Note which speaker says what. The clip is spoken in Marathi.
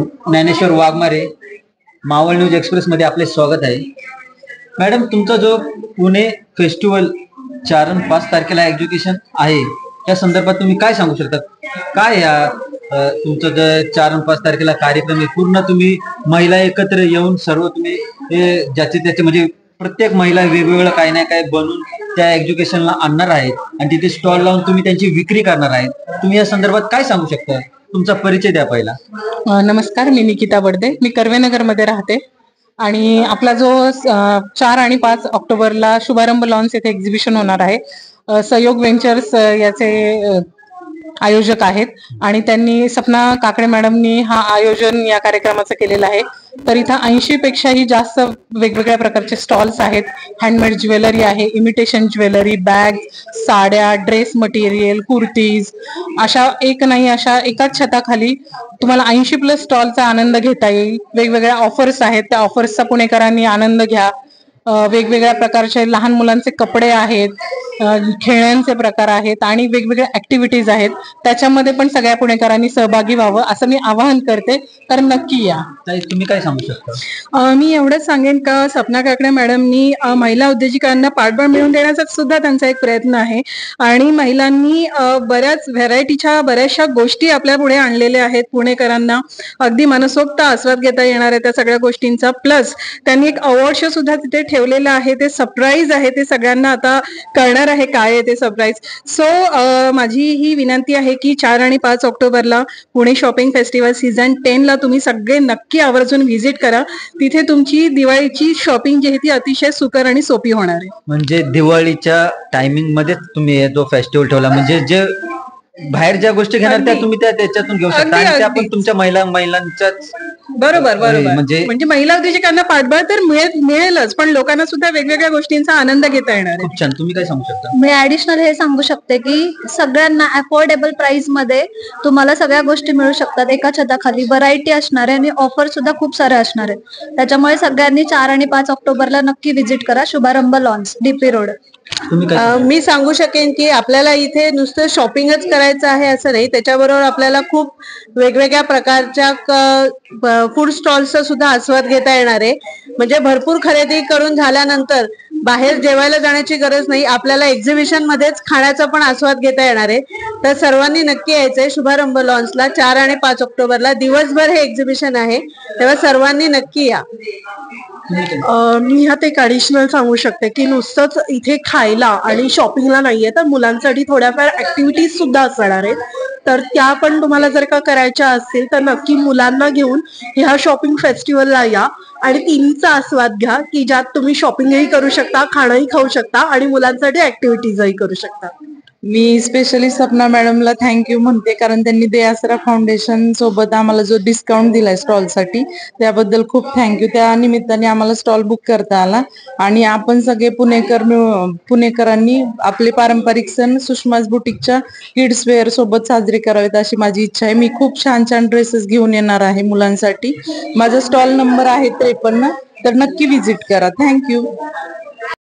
Speaker 1: ज्ञानेश्वर वाघमारे, मावळ न्यूज एक्सप्रेस मध्ये आपले स्वागत आहे. मॅडम, तुमचा जो पुणे फेस्टिवल 4 आणि 5 तारखेला एज्युकेशन आहे त्या संदर्भात तुम्ही काय सांगू शकता? काय या तुमचं जे 4 आणि 5 तारखेला कार्यक्रम आहे, पूर्ण तुम्ही महिला एकत्र येऊन सर्व तुम्ही ज्याचे त्याचे म्हणजे प्रत्येक महिला वेगवेगळं काही ना काही बनवून त्या एज्युकेशनला आणणार आहेत आणि तिथे स्टॉल लावून तुम्ही त्यांची विक्री करणार आहेत. तुम्ही या संदर्भात काय सांगू शकता? तुमचा परिचय द्या पहिला.
Speaker 2: नमस्कार, मी निकिता बडदे. मी कर्वेनगर मध्ये राहते आणि आपला जो 4 आणि 5 ऑक्टोबरला शुभारंभ लॉन्च येथे एक्झिबिशन होणार आहे. सहयोग व्हेंचर्स याचे आयोजक आहेत आणि त्यांनी सपना काकडे मॅडमनी हा आयोजन या कार्यक्रमाचं केलेलं आहे. तर इथं 80 पेक्षाही जास्त वेगवेगळ्या प्रकारचे स्टॉल्स आहेत. हँडमेड ज्वेलरी आहे, इमिटेशन ज्वेलरी, बॅग, साड्या, ड्रेस मटेरियल, कुर्तीज, अशा अशा एकाच छताखाली तुम्हाला 80+ स्टॉलचा आनंद घेता येईल. वेगवेगळ्या ऑफर्स आहेत, त्या ऑफर्सचा पुणेकरांनी आनंद घ्या. वेगवेगळ्या प्रकारचे लहान मुलांचे कपडे आहेत, खेळण्यांचे प्रकार आहेत आणि वेगवेगळ्या ऍक्टिव्हिटीज आहेत. त्याच्यामध्ये पण सगळ्या पुणेकरांनी सहभागी व्हावं असं मी आवाहन करते. तर नक्की या.
Speaker 1: तुम्ही काय सांगू शकता?
Speaker 2: मी एवढंच सांगेन का सपना काकडे मॅडमनी महिला उद्योजकांना पाठबळ मिळवून देण्याचा सुद्धा त्यांचा एक प्रयत्न आहे आणि महिलांनी बऱ्याच व्हेरायटीच्या बऱ्याचशा गोष्टी आपल्या पुढे आणलेल्या आहेत. पुणेकरांना अगदी मनसोक्त आस्वाद घेता येणार आहे त्या सगळ्या गोष्टींचा. प्लस त्यांनी एक अवॉर्ड शो सुद्धा तिथे ठेवलेलं आहे. ते सरप्राईज आहे, ते सगळ्यांना आता कळणार आहे काय आहे ते सरप्राईज. सो माझी ही विनंती आहे की 4 आणि 5 ऑक्टोबरला पुणे शॉपिंग फेस्टिवल सीझन 10 ला तुम्ही सगळे नक्की आवर्जून व्हिजिट करा. तिथे तुमची दिवाळीची शॉपिंग जी आहे ती अतिशय सुकर आणि सोपी होणार आहे.
Speaker 1: म्हणजे दिवाळीच्या टायमिंग मध्ये तुम्ही जो फेस्टिवल ठेवला, म्हणजे जे बाहेर ज्या गोष्टी घेणार त्या तुम्ही त्याच्यातून घेऊ शकता आणि त्या पण तुमच्या महिलांच्याच
Speaker 2: बरोबर म्हणजे महिला उद्योजकांना पाठबळ तर मिळेलच, पण लोकांना सुद्धा वेगवेगळ्या गोष्टींचा आनंद घेता येणार आहे.
Speaker 1: खूप छान. तुम्ही काय सांगू शकता?
Speaker 3: मी ऍडिशनल हे सांगू शकते की सगळ्यांना अफोर्डेबल प्राइस मध्ये तुम्हाला सगळ्या गोष्टी मिळू शकतात. एका छताखाली व्हरायटी असणार आहे आणि ऑफर सुद्धा खूप सारे असणार आहेत. त्याच्यामुळे सगळ्यांनी 4 आणि 5 ऑक्टोबरला नक्की व्हिजिट करा. शुभारंभ लॉन्च, डीपी रोड.
Speaker 2: मी सांगू शकेन की आपल्याला इथे नुसतं शॉपिंगच करायचं आहे असं नाही, त्याच्याबरोबर आपल्याला खूप वेगवेगळ्या प्रकारच्या फूड स्टॉल्सचा सुद्धा आस्वाद घेता येणार आहे. म्हणजे भरपूर खरेदी करून झाल्यानंतर बाहेर जेवायला जाण्याची गरज नाही, आपल्याला एक्झिबिशन मध्येच खाण्याचा पण आस्वाद घेता येणार आहे. तर सर्वांनी नक्की यायचंय शुभारंभ लॉन्चला 4 आणि 5 ऑक्टोबरला. दिवसभर हे एक्झिबिशन आहे, तेव्हा सर्वांनी नक्की या. मी ह्यात एक ऍडिशनल सांगू शकते की नुसतंच इथे खायला आणि शॉपिंगला नाहीये, तर मुलांसाठी थोड्याफार ऍक्टिव्हिटीज सुद्धा असणार आहेत. तर त्या पण तुम्हाला जर का करायच्या असतील तर नक्की मुलांना घेऊन ह्या शॉपिंग फेस्टिवलला या आणि तिन्हीचा आस्वाद घ्या की ज्यात तुम्ही शॉपिंगही करू शकता, खाणंही खाऊ शकता आणि मुलांसाठी ऍक्टिव्हिटीजही करू शकता. मी स्पेशली सपना मॅडमला थँक्यू म्हणते, कारण त्यांनी दे आसरा फाउंडेशन सोबत आम्हाला जो डिस्काउंट दिलाय स्टॉलसाठी त्याबद्दल खूप थँक्यू. त्या निमित्ताने आम्हाला स्टॉल बुक करता आला आणि आपण सगळे पुणेकरांनी आपले पारंपरिक सण सुषमाज बुटीकच्या किड्स वेअर सोबत साजरे करावेत अशी माझी इच्छा आहे. मी खूप छान छान ड्रेसेस घेऊन येणार आहे मुलांसाठी. माझा स्टॉल नंबर आहे 53. तर नक्की व्हिजिट करा. थँक्यू.